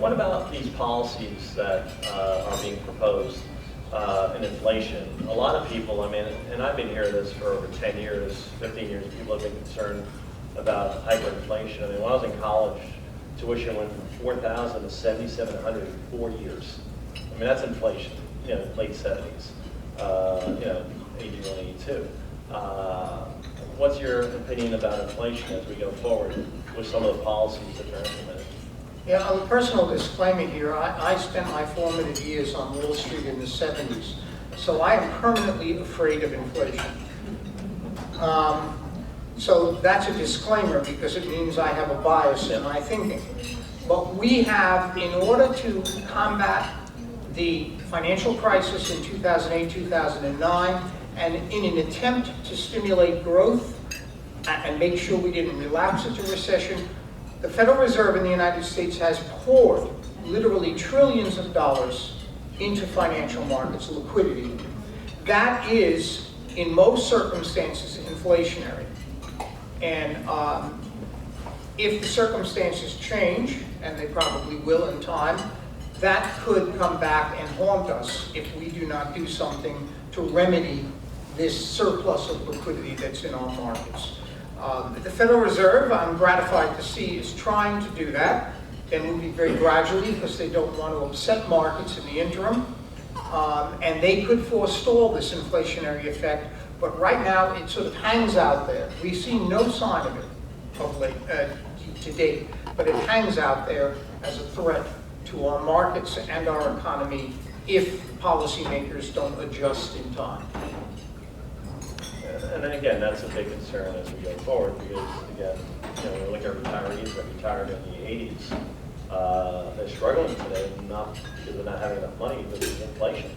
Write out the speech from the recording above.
What about these policies that are being proposed in inflation? A lot of people, I mean, and I've been hearing this for over 10 years, 15 years, people have been concerned about hyperinflation. I mean, when I was in college, tuition went from $4,000 to $7,700 in 4 years. I mean, that's inflation, you know, late 70s, you know, 81, 82. What's your opinion about inflation as we go forward with some of the policies that are implemented? Yeah, a personal disclaimer here. I spent my formative years on Wall Street in the 70s, so I am permanently afraid of inflation. So that's a disclaimer because it means I have a bias in my thinking. But we have, in order to combat the financial crisis in 2008, 2009, and in an attempt to stimulate growth and make sure we didn't relapse into recession, the Federal Reserve in the United States has poured literally trillions of dollars into financial markets, liquidity. That is, in most circumstances, inflationary. And if the circumstances change, and they probably will in time, that could come back and haunt us if we do not do something to remedy this surplus of liquidity that's in our markets. The Federal Reserve, I'm gratified to see, is trying to do that. They're moving very gradually because they don't want to upset markets in the interim. And they could forestall this inflationary effect, but right now it sort of hangs out there. We see no sign of it of late, to date, but it hangs out there as a threat to our markets and our economy if policymakers don't adjust in time. And then again, that's a big concern as we go forward because, again, you know, when we look at retirees that retired in the 80s, they're struggling today, not because they're not having enough money, but because of inflation.